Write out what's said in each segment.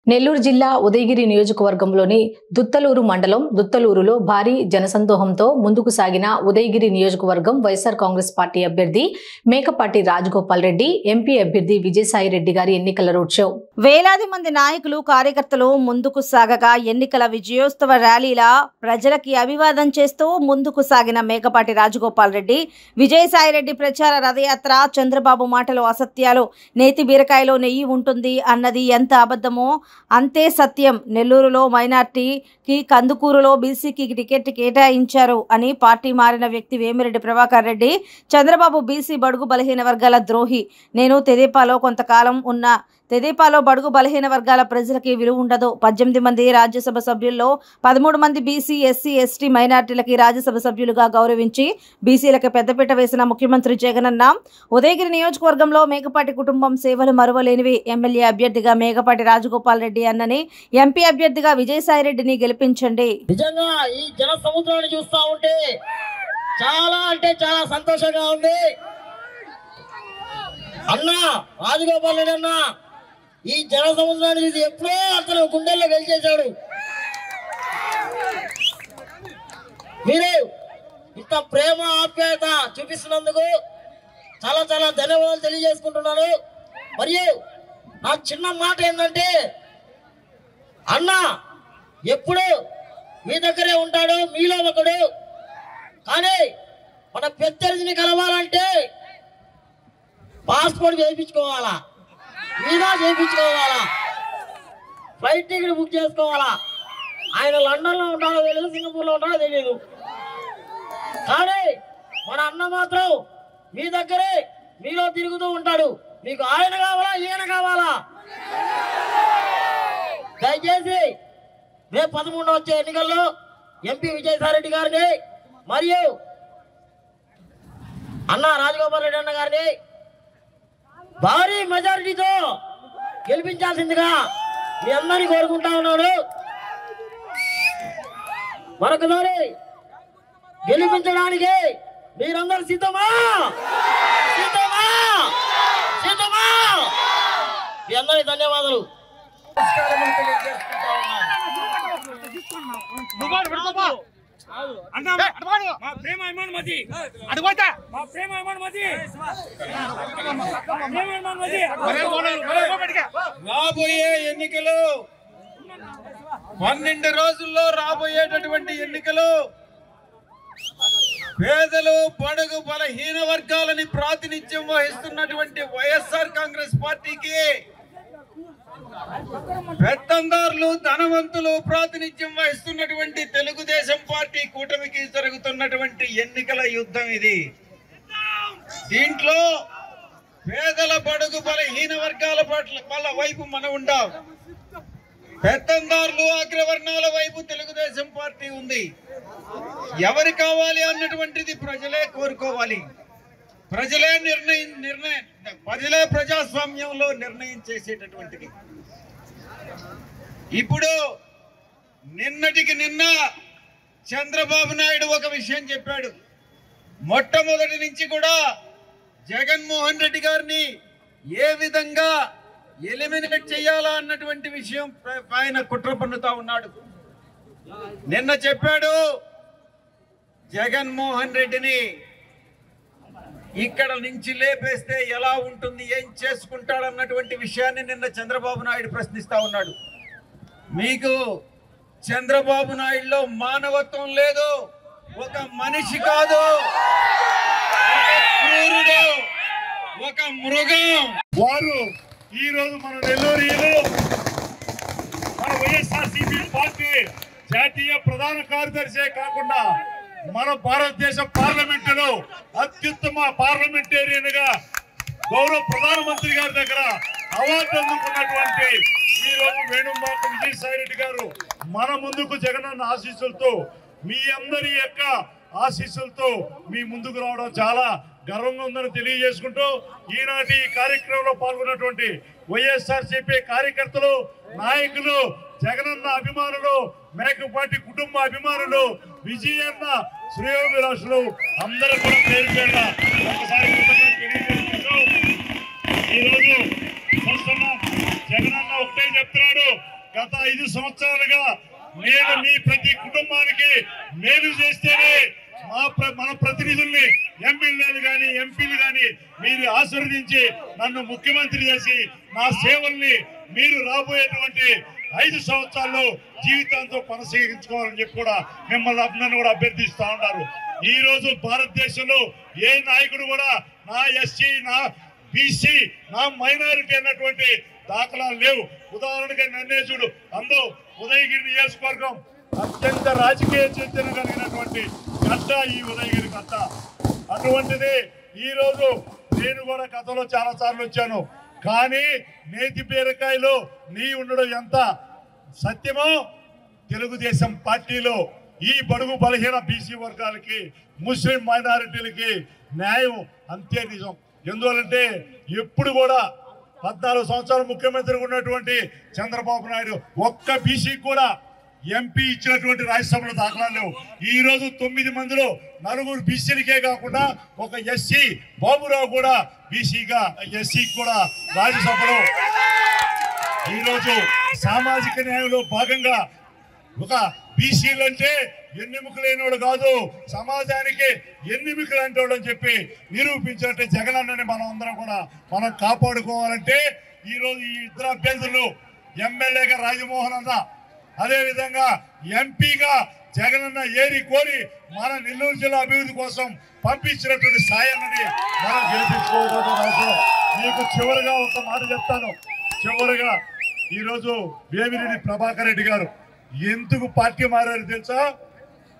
నెల్లూరు జిల్లా ఉదయగిరి నియోజకవర్గంలోని దుత్తలూరు మండలం దుత్తలూరులో భారీ జనసందోహంతో ముందుకు సాగిన ఉదయగిరి నియోజకవర్గం వైఎస్ఆర్ కాంగ్రెస్ పార్టీ అభ్యర్థి మేకపాటి రాజగోపాల్ రెడ్డి, ఎంపీ అభ్యర్థి విజయసాయి రెడ్డి గారి ఎన్నికల రోడ్ షో. వేలాది మంది నాయకులు, కార్యకర్తలు ముందుకు సాగగా ఎన్నికల విజయోత్సవ ర్యాలీలా ప్రజలకి అభివాదం చేస్తూ ముందుకు సాగిన మేకపాటి రాజగోపాల్ రెడ్డి, విజయసాయి రెడ్డి ప్రచార రథయాత్ర. చంద్రబాబు మాటలు అసత్యాలు, నేతి బీరకాయలో నెయ్యి ఉంటుంది అన్నది ఎంత అబద్ధమో అంతే సత్యం. నెల్లూరులో మైనార్టీకి, కందుకూరులో బీసీకి టికెట్ కేటాయించారు అని పార్టీ మారిన వ్యక్తి వేమిరెడ్డి ప్రభాకర్ రెడ్డి, చంద్రబాబు బీసీ బడుగు బలహీన వర్గాల ద్రోహి. నేను తెదేపాలో కొంతకాలం ఉన్నా. తెదేపాలో బడుగు బలహీన వర్గాల ప్రజలకి విలువ ఉండదు. 18 మంది రాజ్యసభ సభ్యుల్లో 13 మంది బీసీ, ఎస్సీ, ఎస్టీ, మైనార్టీలకి రాజ్యసభ సభ్యులుగా గౌరవించి బీసీలకు పెద్దపీట వేసిన ముఖ్యమంత్రి జగనన్న ఉదయగిరి నియోజకవర్గంలో మేకపాటి కుటుంబం సేవలు మరువలేనివి. ఎమ్మెల్యే అభ్యర్థిగా మేకపాటి రాజగోపాల్ రెడ్డి అన్నని, ఎంపీ అభ్యర్థిగా విజయసాయి రెడ్డిని గెలిపించండి. నిజంగా ఈ జన సముద్రాన్ని చూస్తా ఉంటే చాలా అంటే చాలా సంతోషంగా ఉంది. అన్న రాజగోపాల్ రెడ్డి అన్న ఈ జన సముద్రాన్ని చూసి ఎప్పుడో అతను గుండెల్లో గెలిచేశాడు. మీరు ఇంత ప్రేమ ఆప్యాయత చూపిస్తున్నందుకు చాలా చాలా ధన్యవాదాలు తెలియజేసుకుంటున్నాను. మరియు నా చిన్న మాట ఏంటంటే, అన్న ఎప్పుడు మీ దగ్గరే ఉంటాడు, మీలో ఒకడు. కానీ మన ప్రత్యర్థిని కలవాలంటే పాస్పోర్ట్ చేయించుకోవాలా, వీసా చేయించుకోవాలా, ఫ్లైట్ టికెట్ బుక్ చేసుకోవాలా. ఆయన లండన్లో ఉంటాడో తెలియదు, సింగపూర్లో ఉంటాడో తెలియదు. కానీ మన అన్న మాత్రం మీ దగ్గరే, మీలో తిరుగుతూ ఉంటాడు. మీకు ఆయన కావాలా, ఈయన కావాలా? దయచేసి మే 13 వచ్చే ఎన్నికల్లో ఎంపీ విజయసాయి రెడ్డి గారిని మరియు అన్న రాజగోపాల్ రెడ్డి అన్న గారిని భారీ మెజారిటీతో గెలిపించాల్సిందిగా మీ అందరినీ కోరుకుంటా ఉన్నాడు. మరొకసారి గెలిపించడానికి మీరందరూ సిద్ధమా? సిద్ధమా? సిద్ధమా? మీ అందరికీ ధన్యవాదాలు. రాబోయే ఎన్నికలు 12 రోజుల్లో రాబోయేటటువంటి ఎన్నికలు పేదలు, బడుగు బలహీన వర్గాలని ప్రాతినిధ్యం వహిస్తున్నటువంటి వైఎస్ఆర్ కాంగ్రెస్ పార్టీకి, పెత్తందారులు, ధనవంతులు ప్రాతినిధ్యం వహిస్తున్నటువంటి తెలుగుదేశం పార్టీ కూటమికి జరుగుతున్నటువంటి ఎన్నికల యుద్ధం ఇది. దీంట్లో పేదల, బడుగు బలహీన వర్గాల పట్ల వైపు మనం ఉండాం. పెత్తందారులు, అగ్రవర్ణాల వైపు తెలుగుదేశం పార్టీ ఉంది. ఎవరు కావాలి అన్నటువంటిది ప్రజలే కోరుకోవాలి. ప్రజలే ప్రజాస్వామ్యంలో నిర్ణయం చేసేటటువంటిది. ఇప్పుడు నిన్నటికి నిన్న చంద్రబాబు నాయుడు ఒక విషయం చెప్పాడు. మొట్టమొదటి నుంచి కూడా జగన్మోహన్ రెడ్డి గారిని ఏ విధంగా ఎలిమినేట్ చేయాలా అన్నటువంటి విషయం ఆయన కుట్ర పన్నుతా ఉన్నాడు. నిన్న చెప్పాడు, జగన్మోహన్ రెడ్డిని ఇక్కడ నుంచి లేపేస్తే ఎలా ఉంటుంది, ఏం చేసుకుంటాడన్నటువంటి విషయాన్ని నిన్న చంద్రబాబు నాయుడు ప్రశ్నిస్తా ఉన్నాడు. మీకు చంద్రబాబు నాయుడులో మానవత్వం లేదు, ఒక మనిషి కాదు, క్రూరుడు, ఒక మృగం. వారు ఈ రోజు మన నెల్లూరులో మన వైఎస్ఆర్సీపీ పార్టీ జాతీయ ప్రధాన కార్యదర్శి కాకుండా మన భారతదేశ పార్లమెంటులో అత్యుత్తమ పార్లమెంటేరియన్ గా గౌరవ ప్రధానమంత్రి గారి దగ్గర అవార్డు అందుకున్నటువంటి ఈ రోజు వేణుమాక విజయసాయి రెడ్డి గారు మన ముందుకు జగనన్న ఆశీస్సులతో, మీ అందరి యొక్క ఆశీస్సులతో మీ ముందుకు రావడం చాలా గర్వంగా ఉందని తెలియజేసుకుంటూ, ఈనాటి కార్యక్రమంలో పాల్గొన్నటువంటి వైఎస్ఆర్సీపీ కార్యకర్తలు, నాయకులు, జగనన్న అభిమానులు, మేకపాటి కుటుంబ అభిమానులు, విజయన్న శ్రేయోభిలాషులు అందరూ కూడా పేరు పేరున ఒకసారి తెలియజేసుకుంటూ, ఈరోజు చూస్తున్న జగనన్న ఒకటే చెప్తున్నాడు, గత 5 సంవత్సరాలుగా నేను మీ ప్రతి కుటుంబానికి మేలు చేస్తేనే మన ప్రతినిధుల్ని ఎమ్మెల్యేలు కానీ ఎంపీలు కానీ మీరు ఆశీర్వదించి నన్ను ముఖ్యమంత్రి చేసి నా సేవల్ని మీరు రాబోయేటువంటి 5 సంవత్సరాల్లో జీవితాంతం కొనసాగించుకోవాలని చెప్పి కూడా మిమ్మల్ని నన్ను కూడా అభ్యర్థిస్తా ఉన్నారు. ఈ రోజు భారతదేశంలో ఏ నాయకుడు కూడా నా ఎస్సీ, నా బీసీ, నా మైనారిటీ అన్నటువంటి దాఖలాలు లేవు. ఉదాహరణగా నన్నే చూడు, అందరూ ఉదయగిరి నియోజకవర్గం అత్యంత రాజకీయ చైతన్యం కలిగినటువంటి గడ్డ ఈ ఉదయగిరి గడ్డ. అటువంటిది ఈ రోజు నేను కూడా గతంలో చాలా సార్లు వచ్చాను. కానీ నేతి బీరకాయలో నీ ఉండడం ఎంత సత్యమో తెలుగుదేశం పార్టీలో ఈ బడుగు బలహీన బీసీ వర్గాలకి, ముస్లిం మైనారిటీలకి న్యాయం అంతే నిజం. ఎందువలంటే ఎప్పుడు కూడా 14 సంవత్సరాలు ముఖ్యమంత్రిగా ఉన్నటువంటి చంద్రబాబు నాయుడు ఒక్క బీసీ కూడా ఎంపీ ఇచ్చినటువంటి రాజ్యసభలో దాఖలాలు లేవు. ఈ రోజు 9 మందిలో 4 బీసీలకే కాకుండా ఒక ఎస్సీ బాబురావు కూడా బీసీగా ఎస్సీ కూడా రాజ్యసభలో. ఈరోజు సామాజిక న్యాయంలో భాగంగా ఒక బీసీలు అంటే ఎన్నిముకలేనివాడు కాదు, సమాజానికి ఎన్నిమికలు అంటేవాడు అని చెప్పి నిరూపించినట్టే జగనన్నని మనం అందరం కూడా మనం కాపాడుకోవాలంటే ఈరోజు ఈ ఇద్దరు అభ్యర్థులు ఎమ్మెల్యేగా రాజమోహన్ అన్న, అదేవిధంగా ఎంపీగా జగనన్న ఏరి కోరి మన నెల్లూరు జిల్లా అభివృద్ధి కోసం పంపించినటువంటి సాయాన్ని మనం గెలిపించుకోవాల్సిన అవసరం. మీకు చివరిగా ఒక మాట చెప్తాను. చివరిగా ఈరోజు వేమిరెడ్డి ప్రభాకర్ రెడ్డి గారు ఎందుకు పార్టీ మారారు తెలుసా?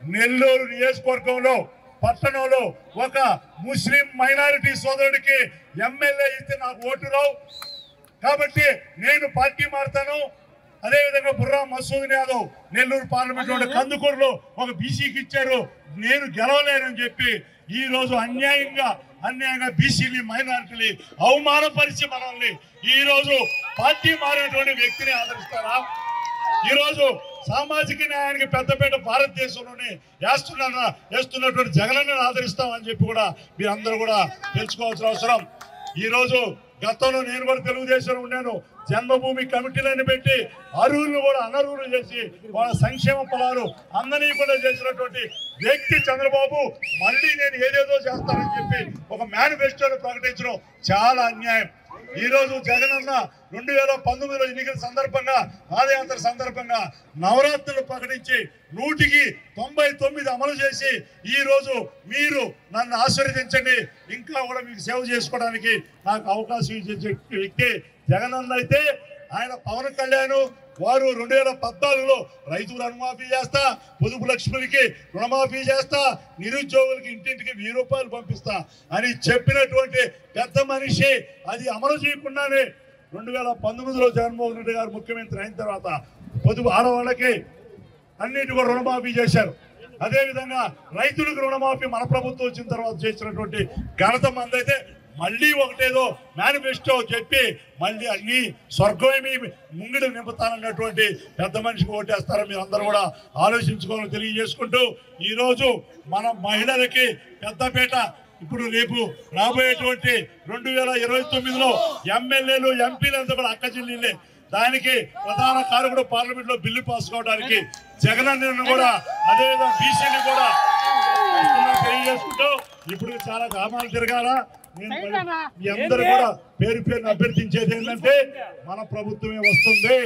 నెల్లూరు నియోజకవర్గంలో పట్టణంలో ఒక ముస్లిం మైనారిటీ సోదరుడికి ఎమ్మెల్యే ఇస్తే నాకు ఓటు రావు కాబట్టి నేను పార్టీ మారుతాను. అదేవిధంగా బుర్రా మసూద్ యాదవ్ నెల్లూరు పార్లమెంట్ లో కందుకూరులో ఒక బీసీకి ఇచ్చారు, నేను గెలవలేనని చెప్పి ఈ రోజు అన్యాయంగా బీసీని మైనారిటీని అవమానపరిచి మనల్ని ఈ రోజు పార్టీ మారినటువంటి వ్యక్తిని ఆదరిస్తారా? ఈ రోజు సామాజిక న్యాయానికి పెద్దపేట భారతదేశంలోనే వేస్తున్నటువంటి జగనన్నను ఆదరిస్తామని చెప్పి కూడా మీరందరూ కూడా తెలుసుకోవాల్సిన అవసరం. ఈ రోజు గతంలో నేను కూడా తెలుగుదేశంలో ఉన్నాను. జన్మభూమి కమిటీలను పెట్టి అర్హులను కూడా అనర్హులు చేసి వాళ్ళ సంక్షేమ ఫలాలు అందనీయకుండా చేసినటువంటి వ్యక్తి చంద్రబాబు మళ్ళీ నేను ఏదేదో చేస్తానని చెప్పి ఒక మేనిఫెస్టోను ప్రకటించడం చాలా అన్యాయం. ఈ రోజు జగనన్న 2019లో ఎన్నికల సందర్భంగా పాదయాత్ర సందర్భంగా నవరాత్రులు ప్రకటించి 100కి 99 అమలు చేసి ఈ రోజు మీరు నన్ను ఆశీర్వదించండి, ఇంకా కూడా మీకు సేవ చేసుకోవడానికి నాకు అవకాశం ఇచ్చే వ్యక్తి జగనన్న అయితే ఆయన పవన్ కళ్యాణ్ వారు 2014లో రైతులు రుణమాఫీ చేస్తా, పొదుపు లక్ష్మికి రుణమాఫీ చేస్తా, నిరుద్యోగులకి ఇంటింటికి 1000 రూపాయలు పంపిస్తా అని చెప్పినటువంటి పెద్ద మనిషి అది అమలు చేయకుండానే 2019లో జగన్మోహన్ రెడ్డి గారు ముఖ్యమంత్రి అయిన తర్వాత పొదుపు ఆడవాళ్ళకి అన్నిటి కూడా రుణమాఫీ చేశారు. అదేవిధంగా రైతులకు రుణమాఫీ మన ప్రభుత్వం వచ్చిన తర్వాత చేసినటువంటి ఘనత మందైతే మళ్ళీ ఒకటేదో మేనిఫెస్టో చెప్పి మళ్ళీ అన్ని స్వర్గమేమి ముంగిడు నింపుతానన్నటువంటి పెద్ద మనిషికి ఓటేస్తారని మీరు అందరూ కూడా ఆలోచించుకోవాలని తెలియజేసుకుంటూ ఈరోజు మన మహిళలకి పెద్దపేట ఇప్పుడు రేపు రాబోయేటువంటి 2029లో ఎమ్మెల్యేలు ఎంపీలంతా కూడా అక్క చెల్లెళ్ళే. దానికి ప్రధాన కారకుడు పార్లమెంట్ లో బిల్లు పాస్ కావడానికి జగనన్నను కూడా అదేవిధంగా బీసీని కూడా తెలియజేసుకుంటూ ఇప్పుడు చాలా గ్రామాలు తిరగాల. నేను మీ అందరూ కూడా పేరు పేరును అభ్యర్థించేది ఏంటంటే మన ప్రభుత్వమే వస్తుంది,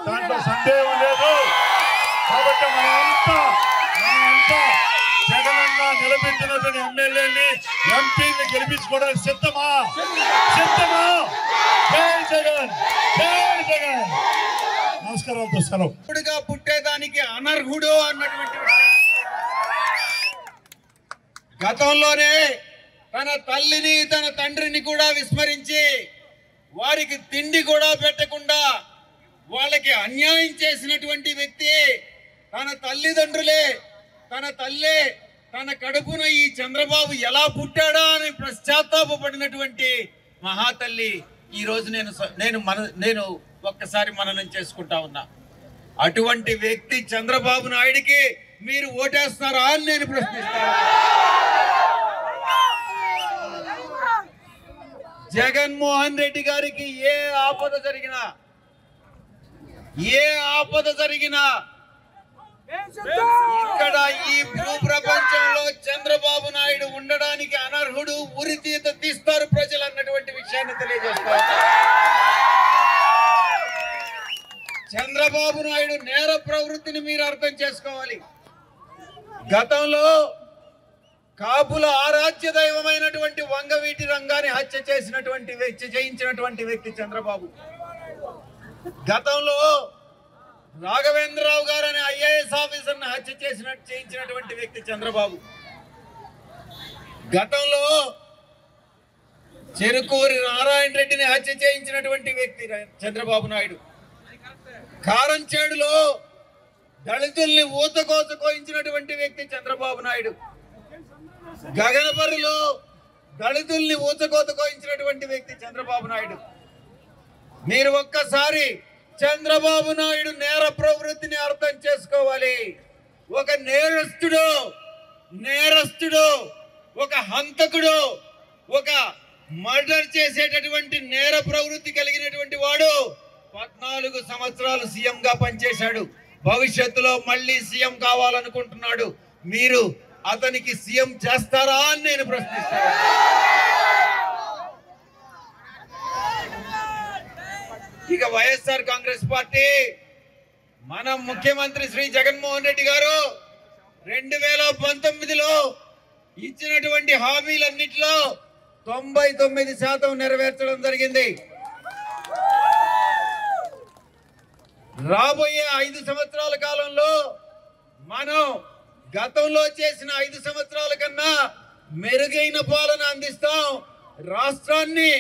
దాంట్లో సందేహం లేదు. కాబట్టి మనమంతా జగనన్న నిలబెట్టినటువంటి ఎమ్మెల్యేని ఎంపీని గెలిపించుకోవడానికి సిద్ధమా? జై జగన్, జై జగన్. నమస్కారాలతో సెలవు. పుట్టేదానికి అనర్హుడు అన్నటువంటి గతంలోనే తన తల్లిని తన తండ్రిని కూడా విస్మరించి వారికి తిండి కూడా పెట్టకుండా వాళ్ళకి అన్యాయం చేసినటువంటి వ్యక్తి, తన తల్లిదండ్రులే తన తల్లే తన కడుపున ఈ చంద్రబాబు ఎలా పుట్టాడా అని పశ్చాత్తాపడినటువంటి మహాతల్లి ఈ రోజు నేను ఒక్కసారి మననం చేసుకుంటా ఉన్నా. అటువంటి వ్యక్తి చంద్రబాబు నాయుడికి మీరు ఓటేస్తారా అని నేను ప్రశ్నిస్తాను. జగన్మోహన్ రెడ్డి గారికి ఏ ఆపద జరిగినా ఏ ఆపద జరిగినా ఇక్కడ ఈ భూప్రపంచంలో చంద్రబాబు నాయుడు ఉండడానికి అనర్హుడు, ఉరితీత తీస్తారు ప్రజలు అన్నటువంటి విషయాన్ని తెలియజేస్తారు. చంద్రబాబు నాయుడు నేర ప్రవృత్తిని మీరు అర్థం చేసుకోవాలి. గతంలో కాపుల ఆరాధ్య దైవమైనటువంటి వంగవీటి రంగాన్ని హత్య చేయించినటువంటి వ్యక్తి చంద్రబాబు. గతంలో రాఘవేంద్రరావు గారు అనే ఐఏఎస్ ఆఫీసర్ని హత్య చేయించినటువంటి వ్యక్తి చంద్రబాబు. గతంలో చెరుకూరి నారాయణ రెడ్డిని హత్య చేయించినటువంటి వ్యక్తి చంద్రబాబు నాయుడు. కారంచేడులో దళితుల్ని ఊతకోత కోయించినటువంటి వ్యక్తి చంద్రబాబు నాయుడు. గగనపల్లిలో దళితుల్ని ఊతకోత కోయించినటువంటి వ్యక్తి చంద్రబాబు నాయుడు. మీరు ఒక్కసారి చంద్రబాబు నాయుడు నేర ప్రవృత్తిని అర్థం చేసుకోవాలి. ఒక నేరస్తుడు, ఒక హంతకుడు, ఒక మర్డర్ చేసేటటువంటి నేర ప్రవృత్తి కలిగినటువంటి వాడు 14 సంవత్సరాలు సీఎంగా పనిచేశాడు. భవిష్యత్తులో మళ్ళీ సీఎం కావాలనుకుంటున్నాడు. మీరు అతనికి సీఎం చేస్తారా అని నేను ప్రశ్నిస్తాను. ఇక వైఎస్ఆర్ కాంగ్రెస్ పార్టీ మన ముఖ్యమంత్రి శ్రీ జగన్మోహన్ రెడ్డి గారు 2019లో ఇచ్చినటువంటి హామీలన్నిటిలో 99% నెరవేర్చడం జరిగింది. రాబోయే 5 సంవత్సరాల కాలంలో మనం గతంలో చేసిన 5 సంవత్సరాల కన్నా మెరుగైన పాలన అందిస్తాం, రాష్ట్రాన్ని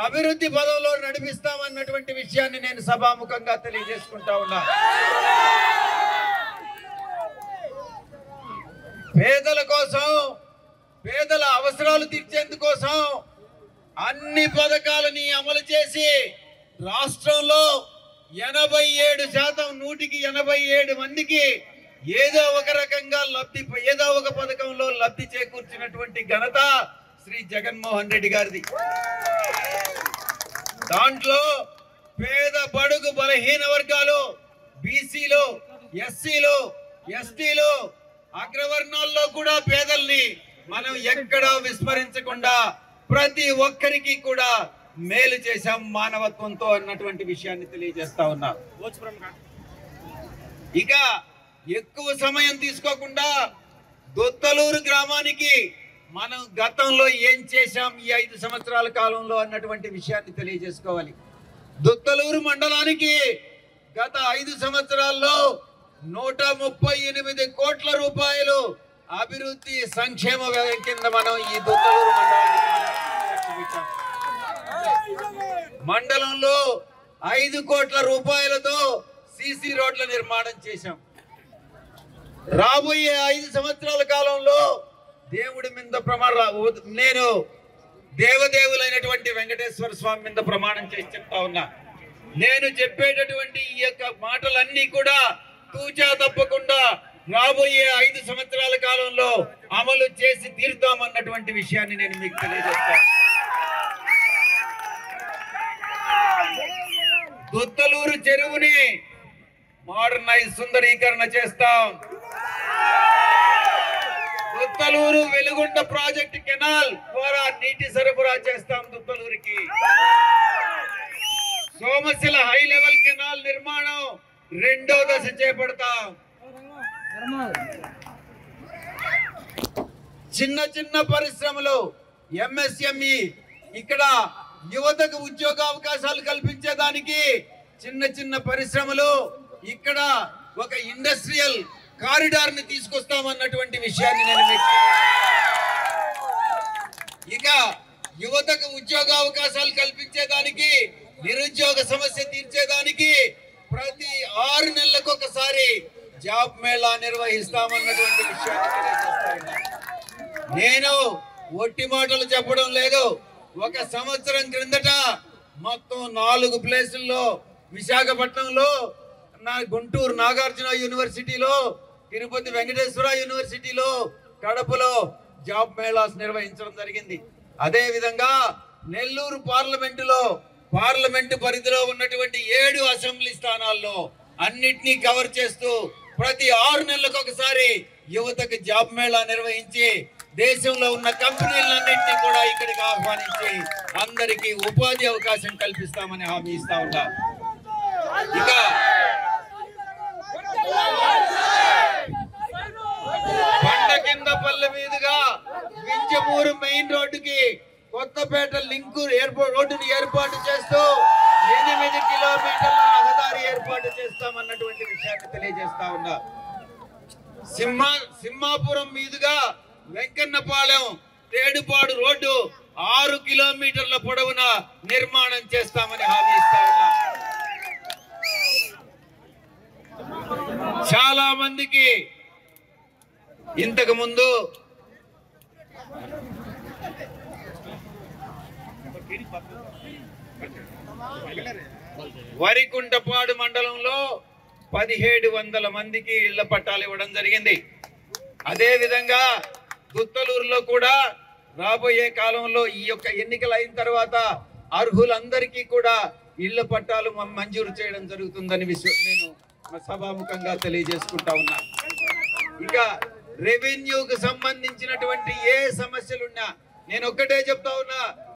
అభివృద్ధి పదంలో నడిపిస్తామన్నటువంటి విషయాన్ని నేను సభాముఖంగా తెలియజేసుకుంటా ఉన్నా. పేదల కోసం, పేదల అవసరాలు తీర్చేందుకోసం అన్ని పథకాలని అమలు చేసి రాష్ట్రంలో 87% 187 మందికి ఏదో ఒక రకంగా ఏదో ఒక పథకంలో లబ్ధి చేకూర్చినటువంటి ఘనత శ్రీ జగన్మోహన్ రెడ్డి గారిది. దాంట్లో పేద బడుగు బలహీన వర్గాలు, బీసీలు, ఎస్సీలు, ఎస్టీలు, అగ్రవర్ణాల్లో కూడా పేదల్ని మనం ఎక్కడా విస్మరించకుండా ప్రతి ఒక్కరికి కూడా మేలు చేశాం మానవత్వంతో అన్నటువంటి విషయాన్ని తెలియజేస్తా ఉన్నా. ఇక ఎక్కువ సమయం తీసుకోకుండా దొత్తలూరు గ్రామానికి మనం గతంలో ఏం చేశాం ఈ 5 సంవత్సరాల కాలంలో అన్నటువంటి విషయాన్ని తెలియజేసుకోవాలి. దొత్తలూరు మండలానికి గత 5 సంవత్సరాల్లో 138 కోట్ల రూపాయలు అభివృద్ధి సంక్షేమ వ్యయం కింద మనం ఈ దొత్తలూరు మండలానికి మండలంలో 5 కోట్ల రూపాయలతో సీసీ రోడ్ల నిర్మాణం చేశాం. రాబోయే 5 సంవత్సరాల కాలంలో దేవుడి మీద నేను దేవదేవులైనటువంటి వెంకటేశ్వర స్వామి మీద ప్రమాణం చేసి చెప్తా ఉన్నా. నేను చెప్పేటటువంటి ఈ యొక్క మాటలన్నీ కూడా తూచా తప్పకుండా రాబోయే 5 సంవత్సరాల కాలంలో అమలు చేసి తీరుతామన్నటువంటి విషయాన్ని నేను మీకు తెలియజేస్తాను. దొత్తలూరు చెరువుని మోడర్నైజ్ సుందరీకరణ చేస్తాం. దొత్తలూరు వెలుగొండ ప్రాజెక్ట్ కెనాల్ ద్వారా నీటి సరఫరా చేస్తాం దొత్తలూరుకి. సోమశిల హై లెవెల్ కెనాల్ నిర్మాణం 2వ దశ చేపడతాం. చిన్న చిన్న పరిశ్రమలు, ఎంఎస్ఎంఈ, ఇక్కడ యువతకు ఉద్యోగ అవకాశాలు కల్పించేదానికి చిన్న చిన్న పరిశ్రమలు, ఇక్కడ ఒక ఇండస్ట్రియల్ కారిడార్ ని తీసుకొస్తామన్నటువంటి విషయాన్ని నేను ఇక యువతకు ఉద్యోగ అవకాశాలు కల్పించేదానికి, నిరుద్యోగ సమస్య తీర్చేదానికి ప్రతి 6 నెలలకు ఒకసారి జాబ్ మేళా నిర్వహిస్తామన్నటువంటి విషయాన్ని తెలియజేస్తాను. నేను ఒట్టి మాటలు చెప్పడం లేదు. 1 సంవత్సరం క్రిందట మొత్తం 4 ప్లేసుల్లో, విశాఖపట్నంలో, గుంటూరు నాగార్జున యూనివర్సిటీలో, తిరుపతి వెంకటేశ్వర యూనివర్సిటీలో, కడపలో జాబ్ మేళాస్ నిర్వహించడం జరిగింది. అదే విధంగా నెల్లూరు పార్లమెంటు పరిధిలో ఉన్నటువంటి 7 అసెంబ్లీ స్థానాల్లో అన్నిటినీ కవర్ చేస్తూ ప్రతి 6 నెలలకు ఒకసారి యువతకు జాబ్ మేళా నిర్వహించి దేశంలో ఉన్న కంపెనీలన్నింటినీ కూడా ఇక్కడికి ఆహ్వానించి అందరికీ ఉపాధి అవకాశం కల్పిస్తామని హామీ ఇస్తా ఉన్నా. ఇక బండ కింద పల్లె మీదుగా వింజమూరు మెయిన్ రోడ్డుకి కొత్తపేట లింకు రోడ్డుని ఏర్పాటు చేస్తూ 8 కిలోమీటర్ల రహదారి ఏర్పాటు చేస్తామన్నటువంటి విషయాన్ని తెలియజేస్తా ఉన్నా. సింహాపురం మీదుగా వెంకన్నపాలెం తేడుపాడు రోడ్డు 6 కిలోమీటర్ల పొడవున నిర్మాణం చేస్తామని హామీ ఇస్తా ఉన్నా. చాలా మందికి ఇంతకు ముందు వరికుంటపాడు మండలంలో 1700 మందికి ఇళ్ల పట్టాలు ఇవ్వడం జరిగింది. అదే విధంగా దుత్తలూరులో కూడా రాబోయే కాలంలో ఈ యొక్క ఎన్నికలు అయిన తర్వాత అర్హులందరికీ కూడా ఇళ్ల పట్టాలు మంజూరు చేయడం జరుగుతుందని నేను సభాముఖంగా తెలియజేసుకుంటా ఉన్నా. ఇక రెవెన్యూకు సంబంధించినటువంటి ఏ సమస్యలున్నా నేను ఒక్కటే చెప్తా ఉన్నా,